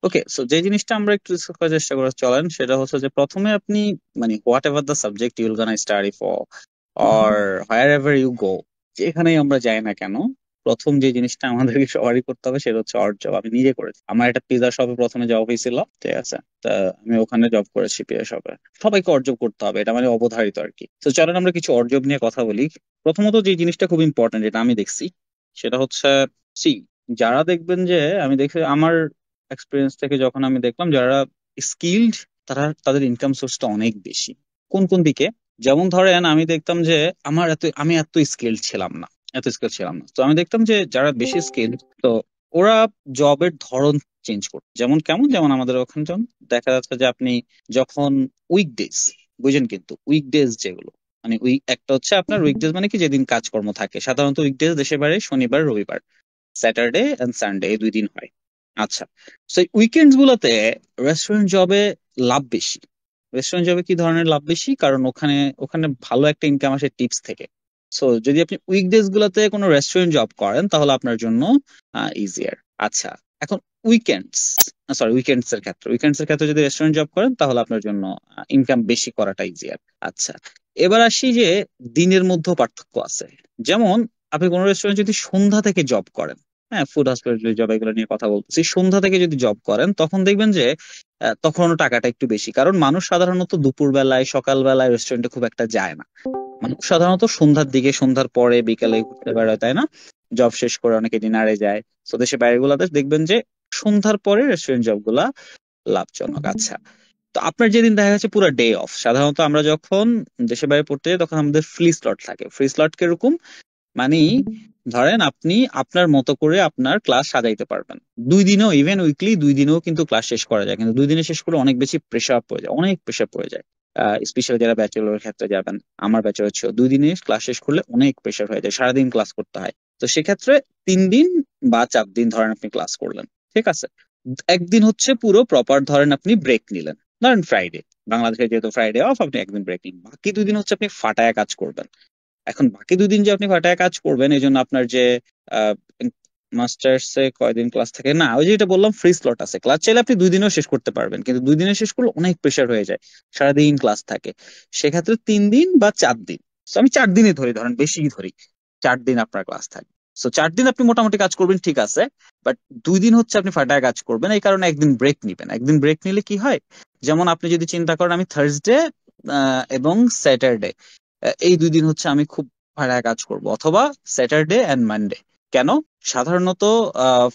ওকে, so যে জিনিসটা আমরা একটু ডিসকাস করার চেষ্টা করে চলেন সেটা হচ্ছে যে প্রথমে আপনি মানে whatever the subject you'll gonna study for or wherever you go, যেখানেই আমরা যাই না কেন, প্রথম যে জিনিসটা আমাদেরকে সবারই করতে হবে সেটা হচ্ছে অর জব। আমি নিজে করেছি, আমার একটা পিজা শপে প্রথমে জব হয়েছিল, ঠিক আছে? তা আমি ওখানে জব করেছি পিজা শপে। সবাইকে অর্জব করতে হবে, এটা মানে অবধারিত আর কি। তো চলেন আমরা কিছু অর্জব নিয়ে কথা বলি। প্রথমত যে জিনিসটা খুব ইম্পর্টেন্ট, যেটা আমি দেখছি সেটা হচ্ছে সি, যারা দেখবেন যে, আমি দেখি আমার এক্সপিরিয়েন্স থেকে যখন আমি দেখলাম যারা স্কিল্ড, তারা তাদের ইনকাম সোর্সটা অনেক বেশি। কোন কোন দিকে? যেমন ধরেন আমি দেখতাম যে আমি এত স্কিল্ড ছিলাম না, এত স্কিল ছিলাম না, তো আমি দেখতাম যে যারা বেশি স্কিল্ড, তো ওরা জবের ধরন চেঞ্জ করত। যেমন কেমন? যেমন আমাদের ওখানে যখন দেখা যাচ্ছে যে আপনি যখন উইকডেজ, বুঝেন কিন্তু উইকডেজ যেগুলো, মানে একটা হচ্ছে আপনার উইকডেজ মানে কি, যেদিন কাজকর্ম থাকে, সাধারণত উইকডেজ দেশের বাইরে শনিবার রবিবার, স্যাটারডে এন্ড সানডে, এই 2 দিন হয়। আচ্ছা, সেই উইকেন্ডস গুলোতে রেস্টুরেন্ট জবে লাভ বেশি। রেস্টুরেন্ট জবে কি ধরনের লাভ বেশি? কারণ ওখানে ওখানে ভালো একটা ইনকাম আসে টিপস থেকে। সো যদি আপনি উইকডেজ গুলোতে কোনো রেস্টুরেন্ট জব করেন তাহলে আপনার জন্য ইজিয়ার। আচ্ছা, এখন উইকেন্ডস, উইকেন্ডস এর ক্ষেত্রে যদি রেস্টুরেন্ট জব করেন তাহলে আপনার জন্য ইনকাম বেশি করাটা ইজিয়ার। আচ্ছা, এবার আসি যে দিনের মধ্যে পার্থক্য আছে। যেমন আপনি কোনো রেস্টুরেন্ট যদি সন্ধ্যা থেকে জব করেন, হ্যাঁ, ফুড হসপিটালিটি জব এগুলো নিয়ে কথা বলতেছি, সন্ধ্যা থেকে যদি জব করেন তখন দেখবেন যে তখন টাকাটা একটু বেশি, কারণ মানুষ সাধারণত দুপুর বেলায় সকাল বেলায় রেস্টুরেন্টে খুব একটা যায় না। মানুষ সাধারণত সন্ধ্যার দিকে, সন্ধ্যার পরে বিকালে ঘুরতে বেড়ায়, তাই না? জব শেষ করে অনেকে ডিনারে যায়। তো দেশের বাইরে গুলাতে দেখবেন যে সন্ধ্যার পরে রেস্টুরেন্ট জব গুলা লাভজনক। আচ্ছা, তো আপনার যেদিন দেখা যাচ্ছে পুরো ডে অফ, সাধারণত আমরা যখন দেশের বাইরে পড়তে যাই তখন আমাদের ফ্রি স্লট থাকে। ফ্রি স্লট কিরকম? মানে ধরেন আপনি আপনার মতো করে আপনার ক্লাস সাজাইতে পারবেন। 2 দিনেও, ইভেন উইকলি 2 দিনেও কিন্তু ক্লাস শেষ করা যায়, কিন্তু 2 দিনে শেষ করে অনেক বেশি প্রেশার পড়ে যায়, অনেক প্রেশার পড়ে যায়। স্পেশালি যারা ব্যাচেলর ক্ষেত্রে যাবেন, আমার ব্যাচেলর ছিল, 2 দিনে ক্লাস শেষ করলে অনেক প্রেশার হয়ে যায়, সারাদিন ক্লাস করতে হয়। তো সেক্ষেত্রে 3 দিন বা 4 দিন ধরেন আপনি ক্লাস করলেন, ঠিক আছে? একদিন হচ্ছে পুরো প্রপার ধরেন আপনি ব্রেক নিলেন, ধরেন ফ্রাইডে, বাংলাদেশে যেহেতু ফ্রাইডে অফ, আপনি একদিন ব্রেক নিন, বাকি 2 দিন হচ্ছে আপনি ফাটায় কাজ করবেন। এখন বাকি 2 দিন যে আপনি ফাটায় কাজ করবেন, এই জন্য আপনার যে মাস্টার্স এ কয়দিন ক্লাস থাকে না, ওই যে এটা বললাম ফ্রি স্লট আছে, ক্লাস চাইলে আপনি 2 দিনেও শেষ করতে পারবেন, কিন্তু 2 দিনে শেষ করলে অনেক প্রেশার হয়ে যায়, সারাদিন ক্লাস থাকে। সেক্ষেত্রে 3 দিন বা 4 দিন, তো আমি 4 দিনই ধরি, ধরেন বেশি ধরি, 4 দিন আপনার ক্লাস থাকে। সো 4 দিন আপনি মোটামুটি কাজ করবেন, ঠিক আছে, বাট 2 দিন হচ্ছে আপনি ফাটায় কাজ করবেন। এই কারণে একদিন ব্রেক নিবেন। একদিন ব্রেক নিলে কি হয়, যেমন আপনি যদি চিন্তা করেন আমি থার্সডে এবং স্যাটারডে, এই 2 দিন হচ্ছে আমি খুব ভাড়ায় কাজ করব, অথবা স্যাটারডে এন্ড মানডে। কেন? সাধারণত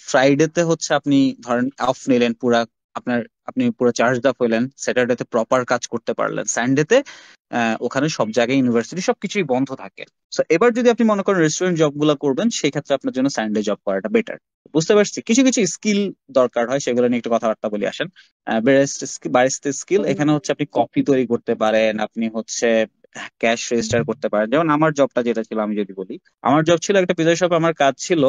ফ্রাইডেতে হচ্ছে আপনি ধরেন অফ নিলেন পুরা, আপনার আপনি পুরো চার্জ আপ হইলেন, স্যাটারডেতে প্রপার কাজ করতে পারলেন, সানডেতে ওখানে সব জায়গায় ইউনিভার্সিটি সবকিছুই বন্ধ থাকে। তো এবার যদি আপনি মনে করেন রেস্টুরেন্ট জব গুলা করবেন, সেই ক্ষেত্রে আপনার জন্য সানডে জব করাটা বেটার। বুঝতে পারছি, কিছু কিছু স্কিল দরকার হয়, সেগুলো নিয়ে একটু কথাবার্তা বলি আসেন। বারিস্তা স্কিল, এখানে হচ্ছে আপনি কফি তৈরি করতে পারেন, আপনি হচ্ছে ক্যাশ রেজিস্টার করতে পারেন। যেমন আমার জবটা যেটা ছিল, আমি যদি বলি, আমার জব ছিল একটা পিজা শপে। আমার কাজ ছিল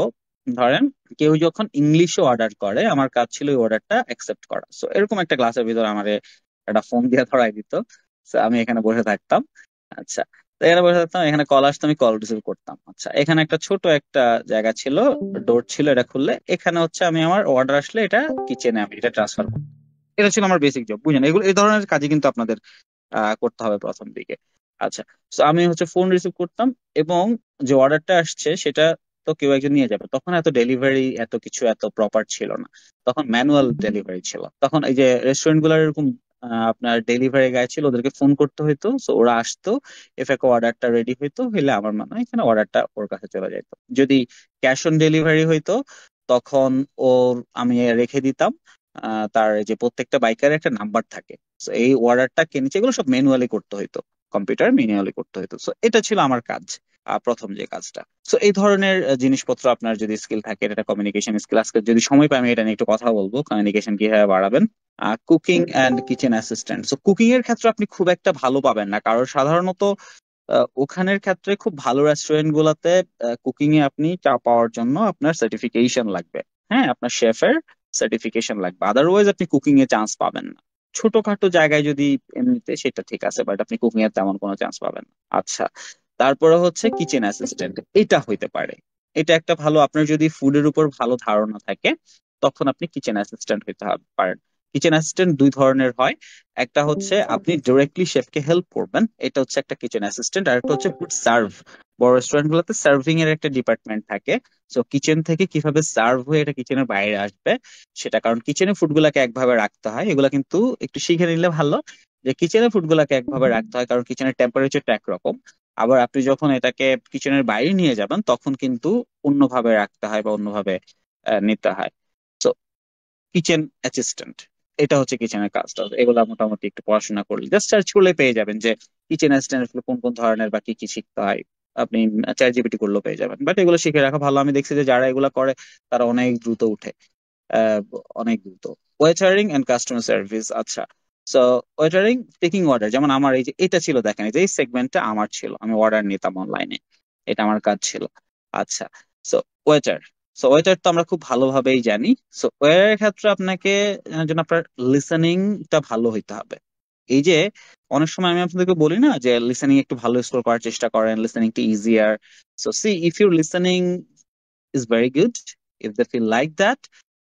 ধরেন কেউ যখন ইংলিশে অর্ডার করে, আমার কাজ ছিল ওই অর্ডারটা অ্যাকসেপ্ট করা। সো এরকম একটা ক্লাসের ভিতর আমার একটা ফোন দিয়ে ধরাই দিত। So আমি এখানে বসে থাকতাম। আচ্ছা, তো এখানে বসে থাকতাম, এখানে কল আসতো, আমি কল রিসিভ করতাম। আচ্ছা, এখানে একটা ছোট একটা জায়গা ছিল, ডোর ছিল, এটা খুললে এখানে হচ্ছে আমি আমার অর্ডার আসলে এটা কিচেনে আমি এটা ট্রান্সফার করতাম। এটা ছিল আমার বেসিক জব, বুঝলেন? এগুলো এই ধরনের কাজই কিন্তু আপনাদের করতে হবে প্রথম দিকে। আচ্ছা, তো আমি হচ্ছে ফোন রিসিভ করতাম, এবং যে অর্ডারটা আসছে সেটা তো কেউ একজন নিয়ে যাবে। তখন এত ডেলিভারি এত কিছু এত প্রপার ছিল না, তখন ম্যানুয়াল ডেলিভারি ছিল। তখন এই যে রেস্টুরেন্ট গুলার এরকম আপনার ডেলিভারি গাই ছিল, ওদেরকে ফোন করতে হইতো, সো ওরা আসতো, এফেকে অর্ডারটা রেডি হইতো হইলে আমার মনে হয় এখানে অর্ডারটা ওর কাছে চলে যেত। যদি ক্যাশ অন ডেলিভারি হইতো তখন ওর আমি রেখে দিতাম। তার যে প্রত্যেকটা বাইকের একটা নাম্বার থাকে, তো এই অর্ডারটা কে নিচ্ছে, এগুলো সব ম্যানুয়ালি করতে হইতো, কম্পিউটার ম্যানুয়ালি করতে হইতো। সো এটা ছিল আমার কাজ, প্রথম যে কাজটা। সো এই ধরনের জিনিসপত্র আপনার যদি স্কিল থাকে, এটা কমিউনিকেশন স্কিল। আজকে যদি সময় পাই আমি এটা নিয়ে একটু কথা বলবো, কমিউনিকেশন কিভাবে বাড়াবেন। Cooking and kitchen assistant, so cooking এর ক্ষেত্রে আপনি খুব একটা ভালো পাবেন না, কারণ সাধারণত ওখানের ক্ষেত্রে খুব ভালো রেস্টুরেন্ট গুলাতে কুকিং এ আপনি চা পাওয়ার জন্য আপনার সার্টিফিকেশন লাগবে। হ্যাঁ, আপনার শেফের সার্টিফিকেশন লাগবে, আদারওয়াইজ আপনি কুকিং এ চান্স পাবেন না। ছোটখাটো জায়গায় যদি এমনিতে সেটা ঠিক আছে, বাট আপনি কুকিং এর তেমন কোনো চান্স পাবেন না। আচ্ছা, তারপরে হচ্ছে কিচেন অ্যাসিস্ট্যান্ট, এটা হইতে পারে। এটা একটা ভালো, আপনার যদি ফুডের উপর ভালো ধারণা থাকে তখন আপনি কিচেন অ্যাসিস্ট্যান্ট হইতে পারেন। কিচেন অ্যাসিস্ট্যান্ট দুই ধরনের হয়, একটা হচ্ছে আপনি ডিরেক্টলি শেফকে হেল্প করবেন, এটা হচ্ছে একটা কিচেন অ্যাসিস্ট্যান্ট। আর একটা হচ্ছে ফুড সার্ভ। বড় রেস্টুরেন্ট গুলোতে সার্ভিং এর একটা ডিপার্টমেন্ট থাকে। সো কিচেন থেকে কিভাবে সার্ভ হয়ে এটা কিচেনের বাইরে আসবে সেটা, কারণ কিচেনে ফুড গুলাকে একভাবে রাখতে হয়, এগুলা কিন্তু একটু শিখে নিলে ভালো যে কিচেনে ফুড গুলাকে একভাবে রাখতে হয়, কারণ কিচেনের টেম্পারেচারটা একরকম। আবার আপনি যখন এটাকে কিচেনের বাইরে নিয়ে যাবেন তখন কিন্তু অন্যভাবে রাখতে হয় বা অন্যভাবে নিতে হয়। তো কিচেন অ্যাসিস্ট্যান্ট, এটা হচ্ছে কিচেনের কাজটা। এগুলা মোটামুটি একটু পড়াশোনা করলে জাস্ট সার্চ করলে পেয়ে যাবেন যে কিচেন অ্যাসিস্ট্যান্ট আসলে কোন কোন ধরনের বা কি কি শিখতে হয়। আপনি চ্যাট জিপিটি করলেও পেয়ে যাবেন, বাট এগুলো শিখে রাখা ভালো। আমি দেখছি যে যারা এগুলা করে তারা অনেক দ্রুত উঠে, আহ, অনেক দ্রুত। ওয়েটারিং এন্ড কাস্টমার সার্ভিস, আচ্ছা। সো ওয়েটারিং, টেকিং অর্ডার, যেমন আমার এই যে এটা ছিল, দেখেন এই যে এই সেগমেন্টটা আমার ছিল, আমি অর্ডার নিতাম অনলাইনে, এটা আমার কাজ ছিল। আচ্ছা। সো ওয়েটার, সো ওয়েটার তো আমরা খুব ভালোভাবেই জানি। সো ওয়েটারের ক্ষেত্রে আপনাকে যেন আপনার লিসেনিংটা ভালো হইতে হবে। এই যে অনেক সময় আমি আপনাদেরকে বলি না যে লিসেনিং একটু ভালো স্কোর করার চেষ্টা করেন, listening to easier. So see if your listening is very good, if they feel like that,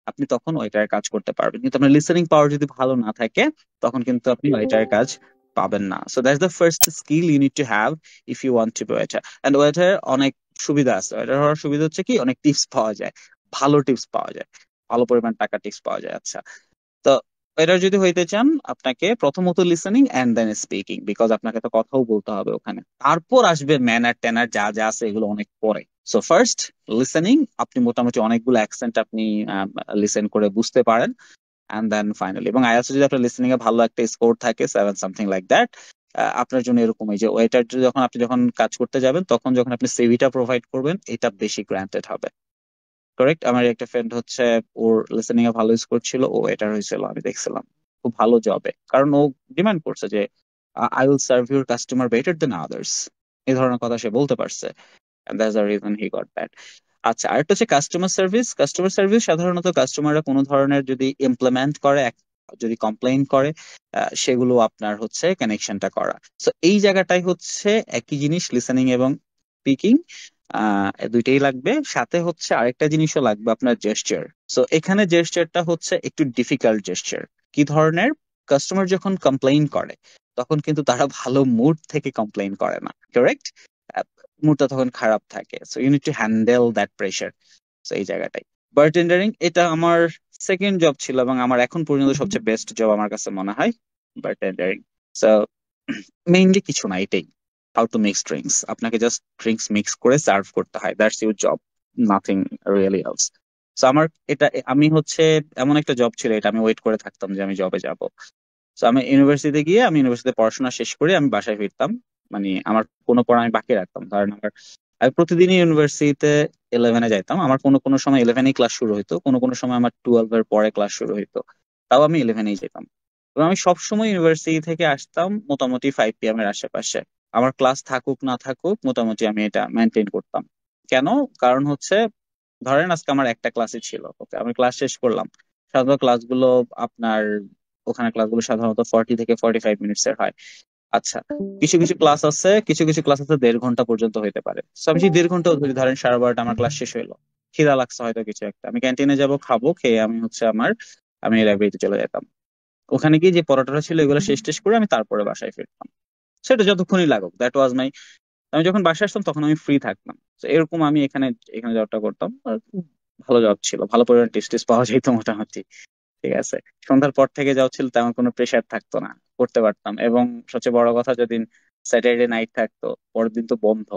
আপনি তখন ওয়েটারের কাজ করতে পারবেন। কিন্তু আপনার লিসেনিং পাওয়ার যদি ভালো না থাকে তখন কিন্তু আপনি ওয়েটারের কাজ পাবেন না। So that's the first skill you need to have if you want to be waiter. And waiter অনেক সুবিধা আছে। ওয়েটার হওয়ার সুবিধা হচ্ছে কি, অনেক টিপস পাওয়া যায়, ভালো টিপস পাওয়া যায়, ভালো পরিমাণ টাকা টিপস পাওয়া যায়। আচ্ছা। তো এটা যদি হইতে চান আপনাকে প্রথমত listening and then speaking, because আপনাকে তো কথাও বলতে হবে ওখানে, তারপর আসবে ম্যানার ট্যানার যা যা আছে এগুলো অনেক পরে। সো ফার্স্ট লিসেনিং, আপনি মোটামুটি অনেকগুলো অ্যাকসেন্ট আপনি লিসেন করে বুঝতে পারেন। এন্ড দেন ফাইনালি, এবং আইএলটিএস যদি আপনার লিসেনিং এ ভালো একটা স্কোর থাকে, 7 সামথিং লাইক দ্যাট, আপনার জন্য এরকম এই যে ওয়েটার যখন আপনি যখন কাজ করতে যাবেন তখন যখন আপনি সিভিটা প্রোভাইড করবেন এটা বেশি গ্রান্টেড হবে। কারেক্ট, আমার একটা ফ্রেন্ড হচ্ছে, ওর লিসেনিং এ ভালো স্কোর ছিল, ও এটার হয়েছিল, আমি দেখছিলাম খুব ভালো জবে, কারণ ও ডিমান্ড করছে যে I will serve your customer better then others, এই ধরনের কথা সে বলতে পারছে। and that's the reason he got that. আচ্ছা, আরেকটা হচ্ছে কাস্টমার সার্ভিস। কাস্টমার সার্ভিস সাধারণত কাস্টমাররা কোনো ধরনের যদি ইমপ্লিমেন্ট করে, যদি কমপ্লেইন করে, সেগুলো আপনার হচ্ছে কানেকশনটা করা। সো এই জায়গাটাই হচ্ছে একই জিনিস, লিসেনিং এবং স্পিকিং দুইটাই লাগবে। সাথে হচ্ছে আরেকটা জিনিসও লাগবে, আপনার জেস্টার। সো এখানে জেস্টারটা হচ্ছে একটু ডিফিকাল্ট জেস্টার। কি ধরনের? কাস্টমার যখন কমপ্লেইন করে তখন কিন্তু তারা ভালো মুড থেকে কমপ্লেইন করে না, কারেক্ট? মুডটা তখন খারাপ থাকে। So you need to handle that pressure. So এই জায়গাটাই। বারটেন্ডারিং, এটা আমার সেকেন্ড জব ছিল এবং আমার এখন পর্যন্ত সবচেয়ে বেস্ট জব আমার কাছে মনে হয়, বারটেন্ডারিং। সো মেইনলি কিছু না, এটাই, হাউ টু মিক্স ড্রিঙ্কস। আপনাকে জাস্ট ড্রিঙ্কস মিক্স করে সার্ভ করতে হয়, that's your job, nothing really else. So আমার এটা, আমি হচ্ছে এমন একটা জব ছিল, এটা আমি ওয়েট করে থাকতাম যে আমি জবে যাব। তো আমি ইউনিভার্সিটিতে গিয়ে, আমি ইউনিভার্সিটিতে পড়াশোনা শেষ করে আমি বাসায় ফিরতাম, মানে আমার কোনো পড়া আমি বাকি রাখতাম, কারণ আমার, আমি প্রতিদিনই ইউনিভার্সিটিতে 11-এ যাইতাম। আমার কোনো কোনো সময় 11-এই ক্লাস শুরু হইতো, কোনো কোনো সময় আমার 12-এর পরে ক্লাস শুরু হইতো, তাও আমি 11-এই যেতাম। এবং আমি সবসময় ইউনিভার্সিটি থেকে আসতাম মোটামুটি 5 PM এর আশেপাশে। আমার ক্লাস থাকুক না থাকুক মোটামুটি আমি এটা মেনটেন করতাম। কেন? কারণ হচ্ছে, ধরেন আজকে আমার একটা ক্লাসই ছিল, ওকে, আমি ক্লাস শেষ করলাম। সাধারণত ক্লাসগুলো আপনার, ওখানে ক্লাসগুলো সাধারণত 40 থেকে 45 মিনিটস এর হয়। আচ্ছা। কিছু কিছু ক্লাস আছে, কিছু কিছু ক্লাস আছে 1.5 ঘন্টা পর্যন্ত হইতে পারে। So আমি সেই 1.5 ঘন্টা ধরি, ধরেন 12:30 আমার ক্লাস শেষ হইলো, খিদা লাগছে হয়তো কিছু একটা, আমি ক্যান্টিনে যাব, খাবো, খেয়ে আমি হচ্ছে আমি লাইব্রেরিতে চলে যেতাম। ওখানে গিয়ে যে পড়াটা ছিল এগুলো শেষ টেস করে আমি তারপরে বাসায় ফিরতাম। সেটা যতক্ষণই লাগুক, দ্যাট ওয়াজ মাই, আমি যখন বাসায় আসতাম তখন আমি ফ্রি থাকতাম। তো এরকম আমি এখানে এখানে জবটা করতাম, আর খুব ভালো জব ছিল, ভালো পরিমাণ টেস্ট পাওয়া যেত মোটামুটি। ঠিক আছে। সন্ধ্যার পর থেকে যাও ছিল, তেমন কোনো প্রেশার থাকতো না, করতে পারতাম। এবং সবচেয়ে বড় কথা, যদি স্যাটারডে নাইট থাকতো, পরের দিন তো বন্ধ,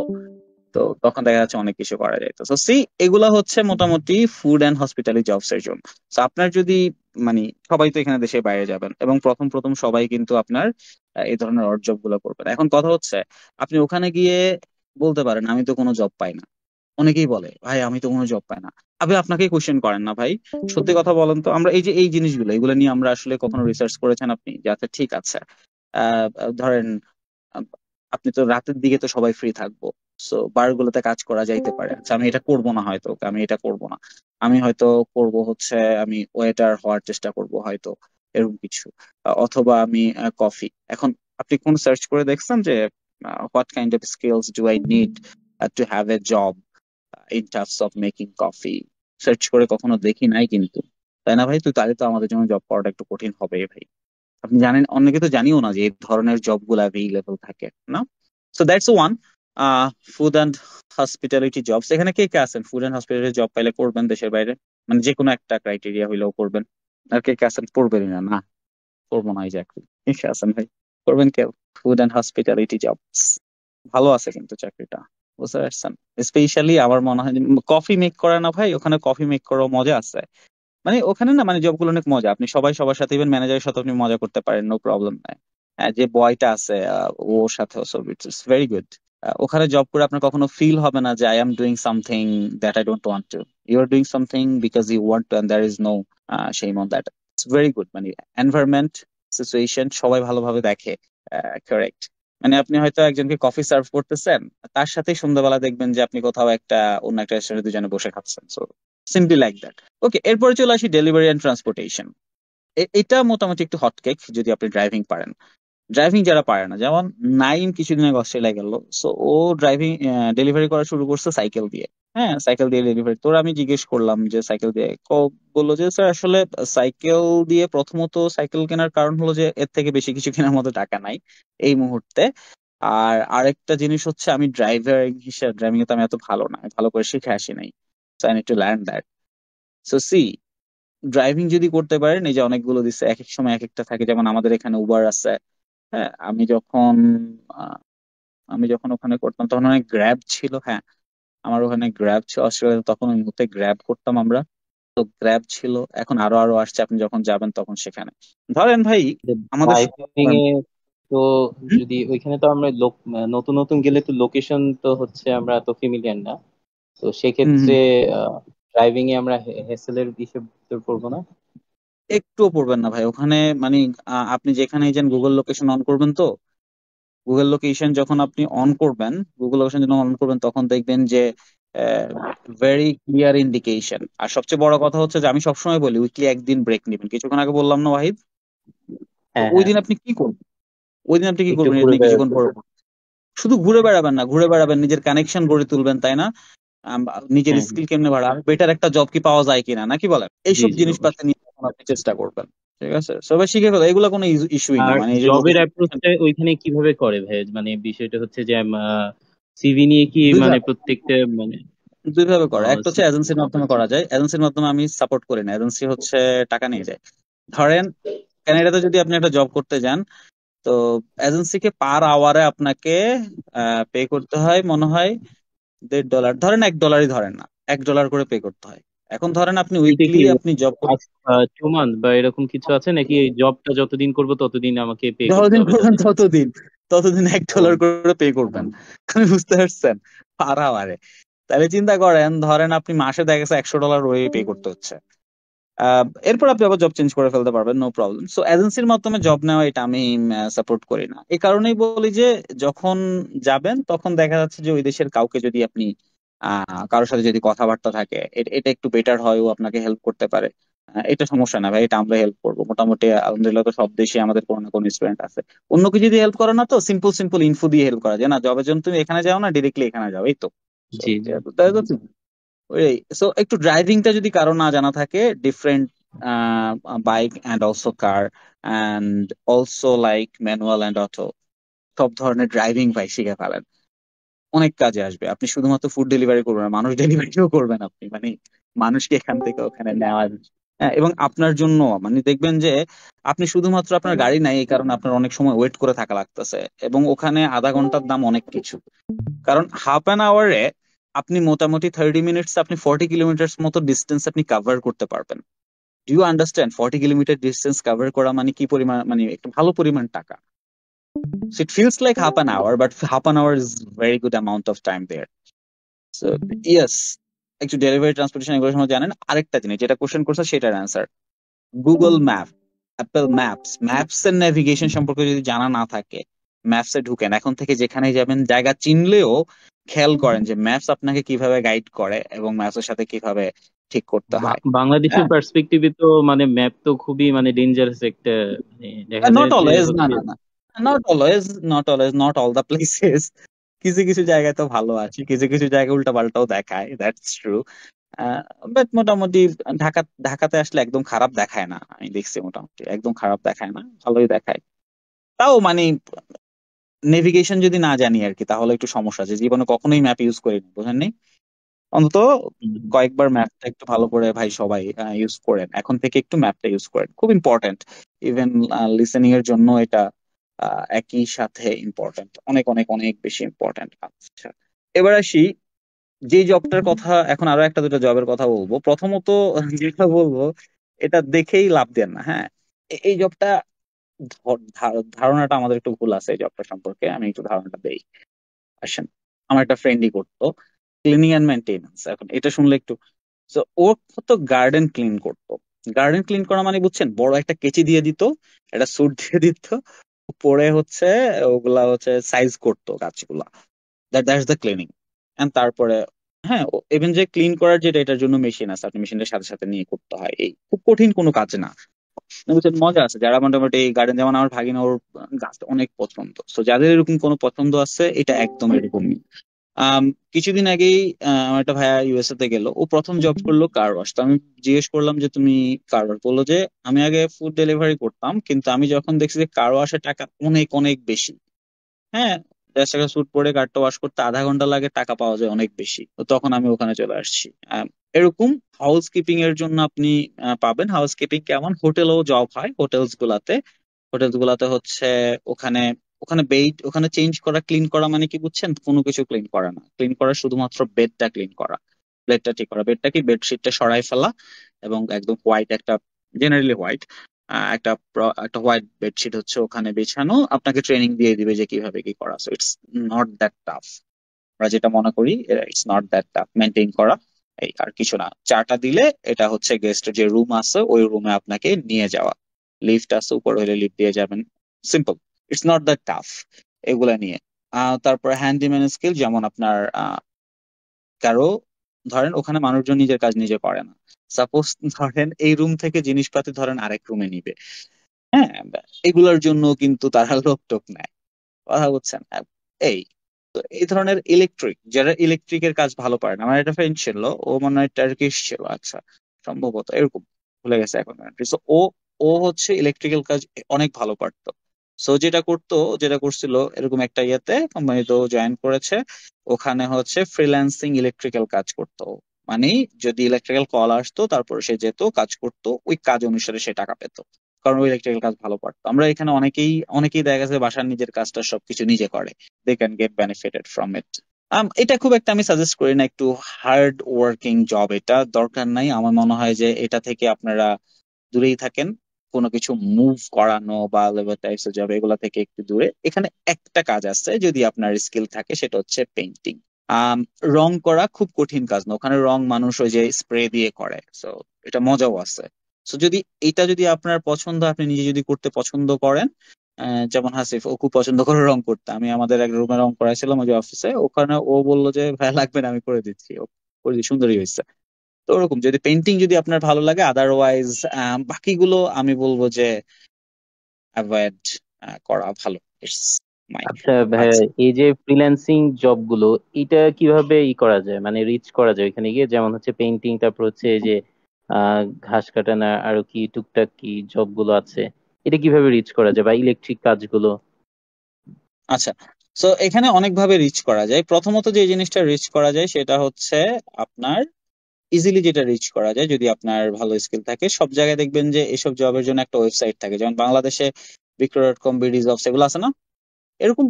তো তখন দেখা যাচ্ছে অনেক কিছু করা যায়। তো সি, এগুলা হচ্ছে মোটামুটি ফুড অ্যান্ড হসপিটালিটি জবস এর জন্য। তো আপনার যদি, মানে সবাই তো এখানে দেশের বাইরে যাবেন এবং প্রথম প্রথম সবাই কিন্তু আপনার এই ধরনের অড জব গুলো করবেন। এখন কথা হচ্ছে, আপনি ওখানে গিয়ে বলতে পারেন আমি তো কোনো জব পাই না। অনেকেই বলে ভাই আমি তো কোনো জব পাই না। আপনি আপনাকে কোশ্চেন করেন না ভাই, সত্যি কথা বলেন তো, আমরা এই যে এই জিনিসগুলো এগুলো নিয়ে আমরা আসলে কখনো রিসার্চ করেছেন আপনি? যাতে ঠিক আছে, ধরেন আহ, আপনি তো রাতের দিকে তো সবাই ফ্রি থাকবো, সো বার গুলোতে কাজ করা যাইতে পারে। আচ্ছা, আমি এটা করব না, হয়তো আমি এটা করব না, আমি হয়তো করব হচ্ছে আমি ওয়েটার হওয়ার চেষ্টা করব হয়তো, এরকম কিছু। অথবা আমি কফি, এখন আপনি কোন সার্চ করে দেখছেন যে what kind of skills do I need to have a job in terms of making coffee? Search করে কখনো দেখি নাই কিন্তু। তাই না ভাই? তো তাহলে তো আমাদের জন্য জব পাওয়াটা একটু কঠিন হবে ভাই। আপনি জানেন, অনেকে তো জানিও না যে এই ধরনের জব গুলো অ্যাভেইলেবল থাকে না। So that's one. Food and hospitality jobs, এখানে কে কে আছেন ফুড অ্যান্ড হসপিটালিটি জব পাইলে করবেন দেশের বাইরে? মানে যে কোনো একটা ক্রাইটেরিয়া হইলেও করবেন? আর কে কে আছেন করবেনই না, না করবো না এই চাকরি? কে কে আছেন ভাই করবেন কেউ ফুড অ্যান্ড হসপিটালিটি জবস? ভালো আছে কিন্তু চাকরিটা, বুঝতে পারছেন? স্পেশালি আমার মনে হয় কফি মেক করে না ভাই, ওখানে কফি মেক করার মজা আছে। মানে ওখানে না, মানে জবগুলো অনেক মজা, আপনি সবাই সবার সাথে, ইভেন ম্যানেজারের সাথে আপনি মজা করতে পারেন, নো প্রবলেম নাই। যে বয়টা আছে ওর সাথে, সো ইটস ভেরি গুড। ওখানে জব করে আপনার কখনো ফিল হবে না যে I am doing something that I don't want to. You are doing something because you want to, and there is no shame on that. It's very good. মানে environment, situation সবাই ভালোভাবে দেখে। কারেক্ট। মানে আপনি হয়তো একজনকে কফি সার্ভ করতেছেন, তার সাথে সন্ধ্যাবেলা দেখবেন যে আপনি কোথাও একটা অন্য একটা রেস্টুরেন্টে দুজনে বসে খাচ্ছেন। So simply like that. Okay, এরপরে চলে আসি ডেলিভারি অ্যান্ড ট্রান্সপোর্টেশন। এটা মোটামুটি একটু হটকেক যদি আপনি ড্রাইভিং পারেন। ড্রাইভিং যারা পারে না, যেমন নাইম কিছুদিন আগে অস্ট্রেলিয়া গেল, সো ও ড্রাইভিং ডেলিভারি করা শুরু করছে সাইকেল দিয়ে। হ্যাঁ, সাইকেল দিয়ে ডেলিভারি। তোর আমি জিজ্ঞেস করলাম যে সাইকেল দিয়ে বললো যে স্যার আসলে সাইকেল দিয়ে প্রথমত সাইকেল কেনার কারণ হলো যে এর থেকে বেশি কিছু কেনার মতো টাকা নাই এই মুহূর্তে। আর আরেকটা জিনিস হচ্ছে, আমি ড্রাইভার হিসেবে ড্রাইভিং এ তো আমি এত ভালো না, আমি ভালো করে শিখে আসি নাই। So I need to learn that. So see, driving যদি করতে পারেন, এই যে অনেকগুলো দিচ্ছে, এক এক সময় এক একটা থাকে, যেমন আমাদের এখানে উবার আছে। হ্যাঁ, আহ, আমি যখন ওখানে করতাম তখন অনেক গ্র্যাব ছিল। হ্যাঁ, আমার ওখানে গ্র্যাব ছিল অস্ট্রেলিয়াতে, তখন ওই মুহূর্তে গ্র্যাব করতাম আমরা। তো গ্র্যাব ছিল, এখন আরো আরো আসছে, আপনি যখন যাবেন তখন সেখানে ধরেন ভাই আমাদের ড্রাইভিং এ তো হুম, যদি ওইখানে তো আমরা নতুন নতুন গেলে তো লোকেশন তো হচ্ছে আমরা তো ফেমিলিয়ার না, তো হুম, সেক্ষেত্রে হুম। ড্রাইভিং এ আমরা হেসেলের হিসেব তো পড়বো না। একটুও পড়বেন না ভাই ওখানে। মানে আপনি যেখানে যান গুগল লোকেশন অন করবেন তো, গুগল লোকেশন যখন আপনি অন করবেন, গুগল লোকেশন যখন অন করবেন তখন দেখবেন যে ভেরি ক্লিয়ার ইন্ডিকেশন। আর সবচেয়ে বড় কথা হচ্ছে যে আমি সবসময় বলি উইকলি একদিন ব্রেক নিবেন, কিছুক্ষণ আগে বললাম না ওয়াহিদ? তো হ্যাঁ, ওই হ্যাঁ, দিন আপনি কি করবেন? ওই দিন আপনি কি একটু করবেন এটা ঘুরে নিয়ে কিছুক্ষণ বেড়াতে। পরে বলবো। শুধু ঘুরে বেড়াবেন না, ঘুরে বেড়াবেন, নিজের কানেকশন গড়ে তুলবেন, তাই না? নিজের হ্যাঁ, হ্যাঁ। স্কিল কেমনে বাড়া, বেটার একটা জব কি পাওয়া যায় কিনা, নাকি বলেন? জি, এইসব জি, জিনিসপাতি অবশ্যই। নিয়ে তখন আপনি চেষ্টা করবেন। ঠিক আছে, সবাই শিখে ফেলো, এগুলো কোনো ইস্যুই না। আর মানে এই যে জবের লোকেশন, অ্যাপ্রোচটা ওইখানে কিভাবে করে ভাই? মানে বিষয়টা হচ্ছে যে সিভি নিয়ে কি দুই মানে ভাবে প্রত্যেকটা মানে দুই ভাবে করে। আহ, একটা হচ্ছে সি- এজেন্সির মাধ্যমে করা যায়, এজেন্সির মাধ্যমে আমি সাপোর্ট করি না, এজেন্সি হচ্ছে টাকা নিয়ে যায়। ধরেন কানাডাতে যদি আপনি একটা জব করতে যান, তো এজেন্সিকে পার আওয়ারে আপনাকে পে করতে হয় মনে হয় $1.5, ধরেন $1 ধরেন না, $1 করে পে করতে হয়। এখন ধরেন আপনি এটা উইকলি কি আপনি জব করতে, 2 মান্থ বা এরকম কিছু আছে নাকি? এই জবটা যতদিন করবো ততদিন আমাকে পে করতে যতদিন হবে করবেন তাদের? ততদিন ততদিন $1 ও, করে পে করবেন। আপনি বুঝতে পারছেন? পার আওয়ারে। তাহলে চিন্তা করেন, ধরেন আপনি মাসে দেখা গেছে $100 ওই পে করতে হচ্ছে। এরপর আপনি আবার জব চেঞ্জ করে ফেলতে পারবেন, নো প্রবলেম। সো এজেন্সির মাধ্যমে জব নেওয়া এটা আমি সাপোর্ট করি না। এই কারণেই বলি যে যখন যাবেন তখন দেখা যাচ্ছে যে ওই দেশের কাউকে যদি আপনি কারোর সাথে যদি কথাবার্তা থাকে, এটা একটু বেটার হয়, ও আপনাকে হেল্প করতে পারে। এটা সমস্যা না ভাই, এটা আমরা হেল্প করবো মোটামুটি। আলহামদুলিল্লাহ তো সব দেশে আমাদের কোনো না কোনো স্টুডেন্ট আছে। অন্য কিছু দিয়ে হেল্প করে না, তো সিম্পল সিম্পল ইনফো দিয়ে হেল্প করা যায় না, জবের জন্য তুমি এখানে যাও না, ডিরেক্টলি এখানে যাও, এই তো। So, জি, জি। ওই, সো একটু ড্রাইভিংটা যদি কারো না জানা থাকে, different bike and also car and also like manual and auto, সব ধরনের ড্রাইভিং বাইক শিখে ফেলেন, অনেক কাজে আসবে। আপনি শুধুমাত্র ফুড ডেলিভারি করবেন না, মানুষ ডেলিভারিও করবেন আপনি। মানে মানুষকে এখান থেকে ওখানে নেওয়ার। হ্যাঁ, এবং আপনার জন্য মানে দেখবেন যে আপনি শুধুমাত্র আপনার গাড়ি নাই এই কারণে আপনার অনেক সময় ওয়েট করে থাকা লাগতেছে, এবং ওখানে আধা ঘন্টার দাম অনেক কিছু। কারণ হাফ অ্যান আওয়ারে আপনি মোটামুটি 30 মিনিটস আপনি 40 কিলোমিটার মতো ডিস্টেন্স আপনি কভার করতে পারবেন। Do you understand? 40 kilometre distance cover করা মানে কি পরিমাণ, মানে একটা ভালো পরিমাণ টাকা। So it feels like half an hour, but half an hour is very good amount of time there. So yes, একটু ডেলিভারি ট্রান্সপোর্টেশন এগুলো সময় জানেন। আরেকটা জিনিস যেটা কোশ্চেন করছে সেটার answer, Google map, Apple maps, maps এর নেভিগেশন সম্পর্কে যদি জানা না থাকে, ম্যাপসে ঢুকেন এখন থেকে, যেখানে যাবেন জায়গা চিনলেও খেয়াল করেন যে ম্যাপস আপনাকে কিভাবে গাইড করে এবং ম্যাপসের সাথে কিভাবে ঠিক করতে হয়। বাংলাদেশের হ্যাঁ, পার্সপেক্টিভে তো মানে ম্যাপ তো খুবই মানে ডেঞ্জারাস একটা, মানে দেখা নট যায় যে অলওয়েজ, না হচ্ছে। না না, not always, not all the places. কিছু কিছু জায়গায় তো ভালো আছে, কিছু কিছু জায়গায় উল্টা পাল্টাও দেখায়, দ্যাটস ট্রু। বাট মোটামুটি ঢাকা ঢাকাতে আসলে একদম খারাপ দেখায় না, আমি দেখছি মোটামুটি একদম খারাপ দেখায় না, ভালোই দেখায়। তাও মানে নেভিগেশন যদি না জানি আর কি, তাহলে একটু সমস্যা আছে। জীবনে কখনোই ম্যাপ ইউজ করিনি, বুঝেন নি? অন্তত হুম। কয়েকবার ম্যাপটা একটু ভালো করে ভাই সবাই ইউজ করেন, এখন থেকে একটু ম্যাপটা ইউজ করেন, খুব ইম্পর্টেন্ট। ইভেন লিসেনিং এর জন্য এটা একই সাথে ইম্পর্টেন্ট, অনেক অনেক অনেক বেশি ইম্পর্টেন্ট। আচ্ছা, এবার আসি যে জবটার কথা, এখন আরো একটা দুটো জবের কথা বলবো। প্রথমত যেটা বলবো, এটা দেখেই লাভ দেন না, হ্যাঁ। এই জবটা ধারণাটা আমাদের একটু ভুল আছে এই জবটা সম্পর্কে, আমি একটু ধারণাটা দেই। আসেন, আমার একটা ফ্রেন্ডই করতো ক্লিনিং অ্যান্ড মেনটেনেন্স। এখন এটা শুনলে একটু, তো ও তো গার্ডেন ক্লিন করতো। গার্ডেন ক্লিন করা মানে বুঝছেন, বড় একটা কেচি দিয়ে দিত, একটা স্যুট দিয়ে দিত, পরে হচ্ছে ওগুলা হচ্ছে সাইজ করতো গাছগুলা। That's the cleaning. এন্ড তারপরে হ্যাঁ, ইভেন যে ক্লিন করার যেটা, এটার জন্য মেশিন আছে, আপনি মেশিনের সাথে সাথে নিয়ে করতে হয়, এই খুব কঠিন কোনো কাজ না। বুঝছেন, মজা আছে যারা মোটামুটি গার্ডেন, যেমন আমার ভাগিনা, ওর গাছটা অনেক পছন্দ। তো যাদের এরকম কোনো পছন্দ আছে, এটা একদম এরকমই। আম, কিছুদিন আগেই আমার একটা ভাইয়া ইউএসএ তে গেল, ও প্রথম জব করলো কার ওয়াশ। তো আমি জিজ্ঞেস করলাম যে তুমি কার ওয়াশ, বললো যে আমি আগে ফুড ডেলিভারি করতাম, কিন্তু আমি যখন দেখছি যে কার ওয়াশের টাকা অনেক অনেক বেশি, হ্যাঁ, 10 টাকা স্যুট পরে কারটা ওয়াশ করতে আধা ঘন্টা লাগে, টাকা পাওয়া যায় অনেক বেশি, তো তখন আমি ওখানে চলে আসছি। এরকম হাউস কিপিং এর জন্য আপনি পাবেন। হাউস কিপিং কেমন, হোটেলেও জব হয়, হোটেলস গুলাতে হচ্ছে ওখানে ওখানে বেড, ওখানে চেঞ্জ করা, ক্লিন করা মানে কি বুঝছেন, কোনো কিছু ক্লিন করা না, ক্লিন করা শুধুমাত্র বেডটা ক্লিন করা, বেডটা ঠিক করা। বেডটা কি, বেডশিটটা সরাই ফেলা, এবং একদম হোয়াইট একটা, জেনারেলি হোয়াইট, একটা হোয়াইট বেডশিট হচ্ছে ওখানে বিছানো, আপনাকে ট্রেনিং দিয়ে দিবে যে কিভাবে কি করা। So it's not that tough, আমরা যেটা মনে করি, it's not that tough maintain করা। এই আর কিছু না, চাটা দিলে এটা হচ্ছে গেস্টের যে রুম আছে ওই রুমে আপনাকে নিয়ে যাওয়া, লিফট আছে উপর হলে লিফট দিয়ে যাবেন, simple. It's not that tough এগুলা নিয়ে। তারপর হ্যান্ডিম্যান স্কিল, যেমন আপনার কারো, ধরেন ওখানে মানুষজন নিজের কাজ নিজে করে না, সাপোজ ধরেন এই রুম থেকে জিনিসপাতি ধরেন আরেক রুমে নিবে, হ্যাঁ, এগুলোর জন্য কিন্তু তারা লোক টোক নেয়, কথা বলছেন। এই তো এই ধরনের ইলেকট্রিক, যারা ইলেকট্রিকের কাজ ভালো পারে না, আমার একটা ফ্রেন্ড ছিল, ও মনে হয় টার্কিশ ছিল, আচ্ছা সম্ভবত এরকম, ভুলে গেছে এখন কান্ট্রি। সো ও ও হচ্ছে ইলেকট্রিক্যাল কাজ অনেক ভালো পারতো। সো যেটা করছিল এরকম একটা ইয়েতে কোম্পানিতে জয়েন করেছে, ওখানে হচ্ছে ফ্রিল্যান্সিং ইলেকট্রিক্যাল কাজ করতো। মানে যদি ইলেকট্রিক্যাল কল আসতো, তারপর সে যেত কাজ করতো, ওই কাজ অনুসারে সে টাকা পেত, কারণ ওই ইলেকট্রিক্যাল কাজ ভালো পারতো। আমরা এখানে অনেকেই অনেকেই দেখা গেছে বাসার নিজের কাজটা সবকিছু নিজে করে, they can get benefited from it. এটা খুব একটা আমি সাজেস্ট করি না, একটু হার্ড ওয়ার্কিং জব, এটা দরকার নাই। আমার মনে হয় যে এটা থেকে আপনারা দূরেই থাকেন, কোনো কিছু মুভ করানো বা লেবার টাইপস জব, এগুলা থেকে একটু দূরে। এখানে একটা কাজ আছে যদি আপনার স্কিল থাকে, সেটা হচ্ছে পেইন্টিং। আম, রং করা খুব কঠিন কাজ না, ওখানে রং মানুষ ওই যে স্প্রে দিয়ে করে, সো এটা মজাও আছে। সো যদি এটা যদি আপনার পছন্দ, আপনি নিজে যদি করতে পছন্দ করেন, যেমন হাসিফ, ও খুব পছন্দ করে রং করতে। আমি আমাদের এক রুমে রং করাইছিলাম ওই যে অফিসে, ওখানে ও বললো যে ভাই লাগবে না, আমি করে দিচ্ছি, ও করে দিচ্ছি, সুন্দরই হয়েছে। তো ওরকম যদি পেন্টিং যদি আপনার ভালো লাগে, আদারওয়াইজ বাকিগুলো আমি বলবো যে অ্যাভয়েড করা ভালো। ইটস মাই আচ্ছা ভাই, আচ্ছা। এই যে ফ্রিল্যান্সিং জব গুলো, এটা কিভাবে করা যায়, মানে রিচ করা যায় ওইখানে গিয়ে? যেমন হচ্ছে পেইন্টিং, তারপর হচ্ছে এই যে ঘাস কাটানা, আরো কি টুকটাক কি জব গুলো আছে, এটা কিভাবে রিচ করা যায়, বা ইলেকট্রিক কাজগুলো? আচ্ছা, সো এখানে অনেকভাবে রিচ করা যায়। প্রথমত যে জিনিসটা রিচ করা যায় সেটা হচ্ছে আপনার ইজিলি, যেটা রিচ করা যায় যদি আপনার ভালো স্কিল থাকে, সব জায়গায় দেখবেন যে এসব জবের জন্য একটা ওয়েবসাইট থাকে, যেমন বাংলাদেশে বিক্রয়.কম, বিডি জবস, এগুলো আছে না, এরকম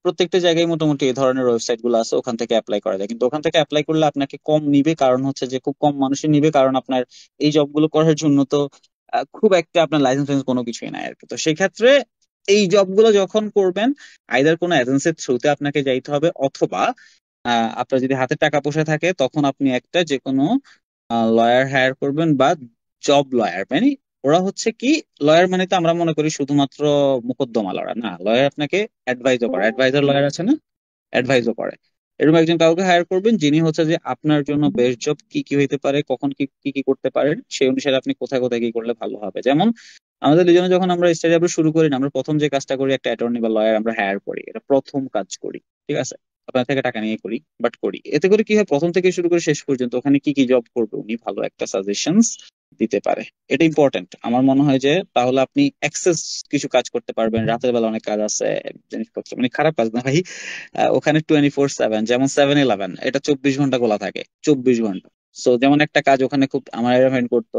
প্রত্যেকটা জায়গায় মোটামুটি এই ধরনের ওয়েবসাইট গুলো আছে, ওখান থেকে অ্যাপ্লাই করা যায়। কিন্তু ওখান থেকে অ্যাপ্লাই করলে আপনাকে কম নিবে, কারণ হচ্ছে যে খুব কম মানুষই নিবে, কারণ আপনার এই জবগুলো করার জন্য তো খুব একটা আপনার লাইসেন্স কোনো কিছুই নাই আর কি। তো সেক্ষেত্রে এই জবগুলো যখন করবেন, আইদার কোনো এজেন্সির থ্রুতে আপনাকে যাইতে হবে, অথবা আপনার যদি হাতে টাকা পয়সা থাকে, তখন আপনি একটা যে কোনো লয়ার হায়ার করবেন, বা জব লয়ার মানে, ওরা হচ্ছে কি, লয়ার মানে তো আমরা মনে করি শুধুমাত্র মোকদ্দমা লড়া না, লয়ার আপনাকে অ্যাডভাইসও করে, অ্যাডভাইজার লয়ার আছে না, অ্যাডভাইসও করে। এরকম একজন কাউকে হায়ার করবেন, যিনি হচ্ছে যে আপনার জন্য বেস্ট জব কি কি হইতে পারে, কখন কি কি কি করতে পারেন, সেই অনুসারে আপনি কোথায় কোথায় কি করলে ভালো হবে। যেমন আমাদের দুজনে যখন আমরা স্টাডি শুরু করি না, আমরা প্রথম যে কাজটা করি, একটা অ্যাটর্নি বা লয়ার আমরা হায়ার করি, এটা প্রথম কাজ করি, ঠিক আছে। আপনার থেকে টাকা নিয়ে করি, বাট করি। এতে করে কি হয়, প্রথম থেকে শুরু করে শেষ পর্যন্ত ওখানে কি কি জব করবে উনি ভালো একটা সাজেশনস দিতে পারে। এটা ইম্পর্টেন্ট আমার মনে হয়, যে তাহলে আপনি এক্সেস কিছু কাজ করতে পারবেন। রাতের বেলা অনেক কাজ আছে, জিনিসপত্র মানে খারাপ কাজ না ভাই। ওখানে 24/7, যেমন 7-Eleven, এটা 24 ঘন্টা খোলা থাকে, 24 ঘন্টা। সো যেমন একটা কাজ ওখানে খুব আমার ফ্রেন্ড করতো,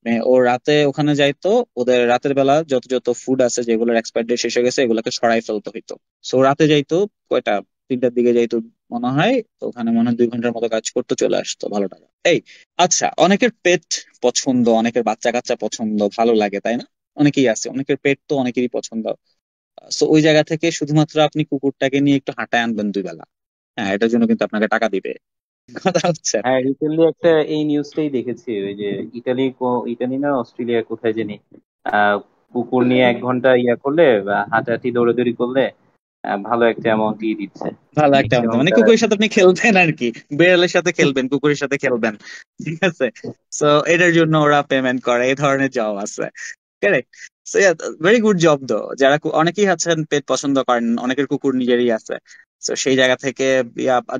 মানে ও রাতে ওখানে যাইতো, ওদের রাতের বেলা যত যত ফুড আছে যেগুলোর এক্সপায়ার ডেট শেষ হয়ে গেছে এগুলোকে সরাই ফেলতে হইতো। সো রাতে যাইতো, কয়টা, 3টার দিকে যাইতো মনে হয়। তো ওখানে মনে হয় 2 ঘন্টার মতো কাজ করতো, চলে আসতো, ভালো টাকা। এই, আচ্ছা, অনেকের পেট পছন্দ, অনেকের বাচ্চা কাচ্চা পছন্দ, ভালো লাগে, তাই না? অনেকেই আছে, অনেকের পেট তো অনেকেরই পছন্দ। সো ওই জায়গা থেকে শুধুমাত্র আপনি কুকুরটাকে নিয়ে একটু হাঁটায় আনবেন 2 বেলা, হ্যাঁ, এটার জন্য কিন্তু আপনাকে টাকা দিবে। কথা হচ্ছে। হ্যাঁ, রিসেন্টলি একটা এই নিউজটাই দেখেছি, ওই যে ইটালি না অস্ট্রেলিয়া কোথায় জানি, আহ কুকুর নিয়ে 1 ঘন্টা করলে বা হাঁটাহাঁটি দৌড়াদৌড়ি করলে ভালো একটা অ্যামাউন্ট দিয়ে দিচ্ছে। ভালো একটা আমাদের, ম্যাক্সিমাম মানে তারা। কুকুরের সাথে আপনি খেলবেন আর কি, বিড়ালের সাথে খেলবেন, কুকুরের সাথে খেলবেন, ঠিক আছে? সো এটার জন্য ওরা পেমেন্ট করে, এই ধরনের জব আছে। Correct. So very good job দো। যারা অনেকেই আছেন পেট পছন্দ করেন, অনেকের কুকুর নিজেরই আছে। তো সেই জায়গা থেকে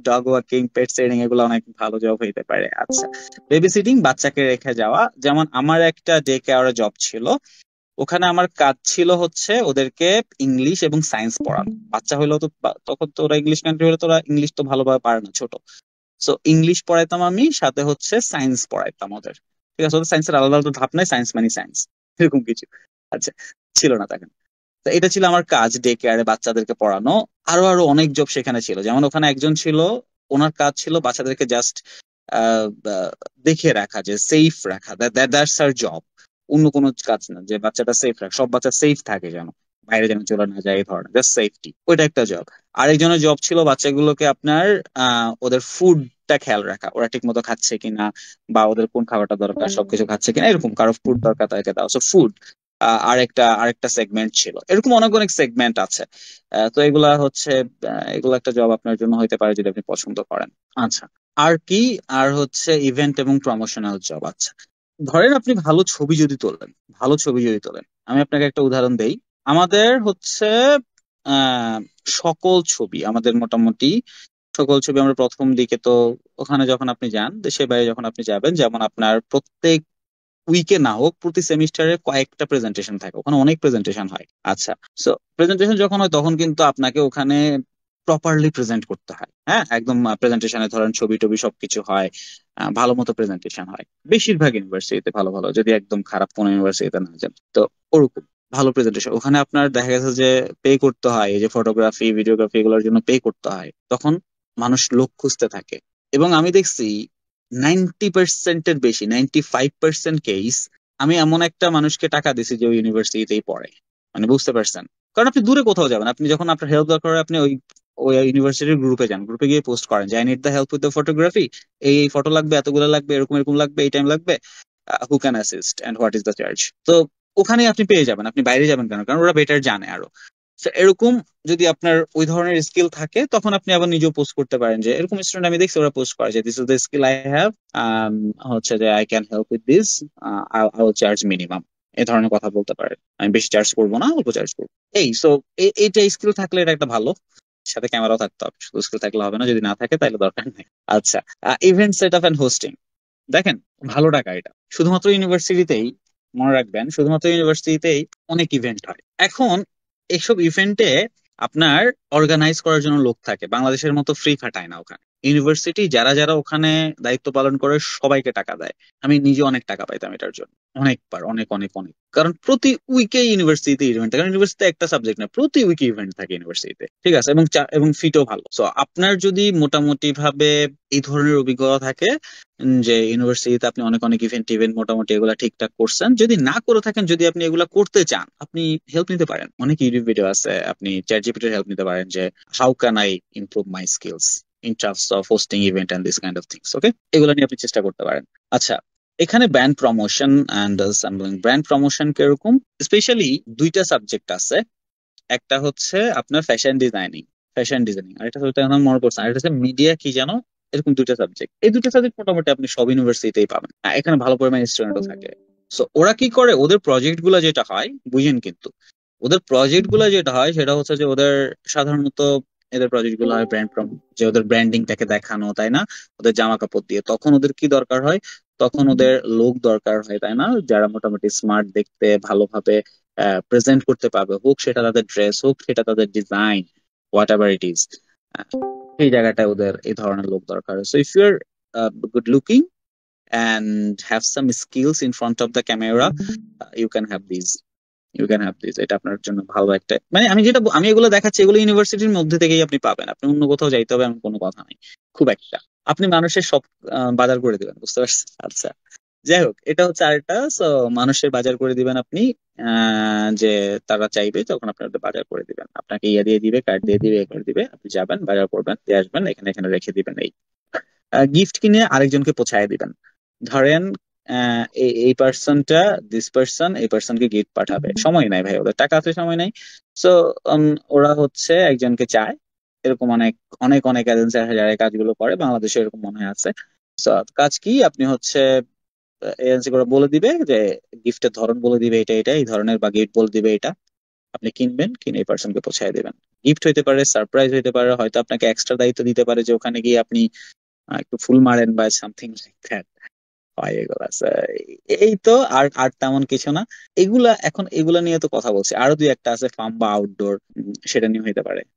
ডগ ওয়াকিং, পেট সিটিং, এগুলো অনেক ভালো জব হইতে পারে। আচ্ছা, বেবি সিটিং, বাচ্চাকে রেখে যাওয়া, যেমন আমার একটা ডে কেয়ার জব ছিল। ওখানে আমার কাজ ছিল হচ্ছে ওদেরকে ইংলিশ এবং সায়েন্স পড়ানো। বাচ্চা হইলেও তো তখন তো ওরা ইংলিশ কান্ট্রি হলে তো ওরা ইংলিশ তো ভালোভাবে পারে না, ছোট। সো ইংলিশ পড়াইতাম আমি, সাথে হচ্ছে সায়েন্স পড়াইতাম ওদের। ঠিক আছে, ওদের সায়েন্সের আলাদা আলাদা ধাপ নাই, সায়েন্স মানে সায়েন্স, এরকম কিছু। আচ্ছা, ছিল না তখন। তো এটা ছিল আমার কাজ, ডে কেয়ারে বাচ্চাদেরকে পড়ানো। আরো আরো অনেক জব সেখানে ছিল, যেমন ওখানে একজন ছিল, ওনার কাজ ছিল বাচ্চাদেরকে জাস্ট দেখে রাখা, যে সেফ রাখা, দ্যাটস আর জব। অন্য কোনো কাজ না, যে বাচ্চাটা সেফ রাখা, সব বাচ্চা সেফ থাকে যেন, বাইরে যেন চলে না যায়, এই ধরনের জাস্ট সেফটি, ওইটা একটা জব। আরেকজনের জব ছিল বাচ্চাগুলোকে আপনার ওদের ফুডটা খেয়াল রাখা, ওরা ঠিক মতো খাচ্ছে কিনা, বা ওদের কোন খাবারটা দরকার সবকিছু খাচ্ছে কিনা, এরকম কারো ফুড দরকার তাদেরকে দাও, সো ফুড। আরেকটা সেগমেন্ট ছিল, এরকম অনেক অনেক সেগমেন্ট আছে। তো এগুলা হচ্ছে, এগুলো একটা জব আপনার জন্য হইতে পারে যদি আপনি পছন্দ করেন। আচ্ছা, আর কি, আর হচ্ছে ইভেন্ট এবং প্রমোশনাল জব। আচ্ছা, ধরেন আপনি ভালো ছবি যদি তোলেন, ভালো ছবি যদি তোলেন, আমি আপনাকে একটা উদাহরণ দেই। আমাদের হচ্ছে আহ সকল ছবি, আমাদের মোটামুটি সকল ছবি আমরা প্রথম দিকে তো, ওখানে যখন আপনি যান, দেশের বাইরে যখন আপনি যাবেন, যেমন আপনার প্রত্যেক উইকে না হোক, প্রতি সেমিস্টারে কয়েকটা প্রেজেন্টেশন থাকে, ওখানে অনেক প্রেজেন্টেশন হয়। আচ্ছা, সো প্রেজেন্টেশন যখন হয় তখন কিন্তু আপনাকে ওখানে প্রপারলি প্রেজেন্ট করতে হয়, হ্যাঁ, একদম প্রেজেন্টেশনে ধরেন ছবি টবি সবকিছু হয়, ভালো মতো প্রেজেন্টেশন হয় বেশিরভাগ ইউনিভার্সিটিতে, ভালো ভালো, যদি একদম খারাপ কোনো ইউনিভার্সিটিতে না যান তো, ওরকম ভালো প্রেজেন্টেশন ওখানে আপনার দেখা গেছে যে পে করতে হয়, এই যে ফটোগ্রাফি ভিডিওগ্রাফি এগুলোর জন্য পে করতে হয়, তখন মানুষ লোক খুঁজতে থাকে। এবং আমি দেখছি 90%-এর বেশি, 95% কেস, আমি এমন একটা মানুষকে টাকা দিছি যে ওই ইউনিভার্সিটিতেই পড়ে। মানে বুঝতে পারছেন? কারণ আপনি দূরে কোথাও যাবেন, আপনি যখন আপনার হেল্প দরকার হয় আপনি ওই ওই ইউনিভার্সিটির গ্রুপে যান, গ্রুপে গিয়ে পোস্ট করেন যে I need the help with the photography, এই ফটো লাগবে, এতগুলো লাগবে, এরকম এরকম লাগবে, এই টাইম লাগবে, who can assist and what is the charge. তো ওখানেই আপনি পেয়ে যাবেন, আপনি বাইরে যাবেন কেন, কারণ ওরা বেটার জানে আরো। So এরকম যদি আপনার ওই ধরনের স্কিল থাকে, তখন আপনি আবার নিজেও পোস্ট করতে পারেন, যে এরকম স্টুডেন্ট আমি দেখছি ওরা পোস্ট করে যে this is the skill I have, হচ্ছে যে I can help with this, I will charge minimum, এই ধরনের কথা বলতে পারেন। আমি বেশি চার্জ করবো না, অল্প চার্জ করবো। এই সো এইটা স্কিল থাকলে এটা একটা ভালো, সাথে ক্যামেরাও থাকতে হবে, শুধু স্কিল থাকলে হবে না, যদি না থাকে তাহলে দরকার নেই। আচ্ছা, event set up and hosting, দেখেন, ভালো টাকা এটা। শুধুমাত্র ইউনিভার্সিটিতেই, মনে রাখবেন, শুধুমাত্র ইউনিভার্সিটিতেই অনেক ইভেন্ট হয় এখন। এইসব ইভেন্টে আপনার অর্গানাইজ করার জন্য লোক থাকে, বাংলাদেশের মতো ফ্রি খাটায় না ওখানে। ইউনিভার্সিটি যারা যারা ওখানে দায়িত্ব পালন করে সবাইকে টাকা দেয়। আমি নিজে অনেক টাকা পাইতাম এটার জন্য, অনেকবার, অনেক অনেক অনেক। কারণ প্রতি উইকে ইউনিভার্সিটিতে ইভেন্ট থাকে, কারণ ইউনিভার্সিটিতে একটা সাবজেক্ট না, প্রতি উইকে ইভেন্ট থাকে ইউনিভার্সিটিতে, ঠিক আছে? এবং এবং ফিটও ভালো। সো আপনার যদি মোটামুটি ভাবে এই ধরনের অভিজ্ঞতা থাকে, যে ইউনিভার্সিটিতে আপনি অনেক অনেক ইভেন্ট টিভেন্ট মোটামুটি এগুলা ঠিকঠাক করছেন, যদি না করে থাকেন, যদি আপনি এগুলা করতে চান, আপনি হেল্প নিতে পারেন, অনেক ইউটিউব ভিডিও আছে, আপনি চ্যাট জিপিটির হেল্প নিতে পারেন, যে how can I improve my skills in terms of hosting event and this kind of things, okay? এগুলো নিয়ে আপনি চেষ্টা করতে পারেন। আচ্ছা, এখানে brand promotion and sampling, brand promotion কিরকম, স্পেশালি দুইটা সাবজেক্ট আছে। একটা হচ্ছে আপনার ফ্যাশন ডিজাইনিং, আর এটা হচ্ছে আমার মনে পড়ছে, আর এটা হচ্ছে মিডিয়া কি জানো, এরকম দুইটা সাবজেক্ট। এই দুইটা সাবজেক্ট মোটামুটি আপনি সব ইউনিভার্সিটিতেই পাবেন, এখানে ভালো পরিমাণে স্টুডেন্টও থাকে। সো ওরা কি করে, ওদের প্রজেক্ট গুলা যেটা হয়, বুঝেন কিন্তু, ওদের প্রজেক্ট গুলা যেটা হয় সেটা হচ্ছে যে ওদের সাধারণত এদের প্রজেক্ট গুলো হয় ব্র্যান্ড প্রম, যে ওদের ব্র্যান্ডিংটাকে দেখানো, তাই না, ওদের জামা কাপড় দিয়ে। তখন ওদের কি দরকার হয়, তখন ওদের লোক দরকার হয়, তাই না, যারা মোটামুটি স্মার্ট দেখতে, ভালোভাবে প্রেজেন্ট করতে পারবে, হোক সেটা তাদের ড্রেস, হোক সেটা তাদের design, whatever it is, সেই জায়গাটায় ওদের এই ধরনের লোক দরকার। So if you are good looking and have some skills in front of the camera, you can have these, you can have this. এটা আপনার জন্য ভালো একটা, মানে আমি এগুলো দেখাচ্ছি, এগুলো ইউনিভার্সিটির মধ্যে থেকেই আপনি পাবেন, আপনি অন্য কোথাও যাইতে হবে এমন কোনো কথা নেই খুব একটা। আপনি মানুষের সব বাজার করে দিবেন, বুঝতে পারছেন? আচ্ছা, যাই হোক, এটা হচ্ছে আরেকটা। সো মানুষের বাজার করে দিবেন আপনি, যে তারা চাইবে তখন আপনি ওদের বাজার করে দিবেন, আপনাকে ইয়ে দিয়ে দিবে, কার্ড দিয়ে দিবে, এ করে দিবে, আপনি যাবেন, বাজার করবেন, দিয়ে আসবেন, এখানে এখানে রেখে দিবেন। এই গিফট কিনে আরেকজনকে পৌঁছায় দিবেন। ধরেন এই পার্সনটা, দিস পার্সন এই পার্সনকে গিফট পাঠাবে, সময় নাই ভাই, ওদের টাকা আছে, সময় নাই। সো ওরা হচ্ছে একজনকে চায়, এরকম অনেক অনেক অনেক এজেন্সি আছে যারা এই কাজগুলো করে, বাংলাদেশে এরকম মনে হয় আছে। সো কাজ কি, আপনি হচ্ছে এজেন্সি করে বলে দিবে যে গিফটের ধরন বলে দিবে, এটা এটা এই ধরনের, বা গিফট বলে দিবে এটা, আপনি কিনবেন, কিনে এই পার্সনকে পৌঁছায় দেবেন। গিফট হইতে পারে, সারপ্রাইজ হইতে পারে, হয়তো আপনাকে এক্সট্রা দায়িত্ব দিতে পারে যে ওখানে গিয়ে আপনি একটু ফুল মারেন বা সামথিং লাইক দ্যাট, হয় এগুলা। So, এই তো, আর আর তেমন কিছু না। এগুলা নিয়ে তো কথা বলছি, আরো দুই একটা আছে, ফার্ম বা আউটডোর, সেটা নিয়ে হইতে পারে।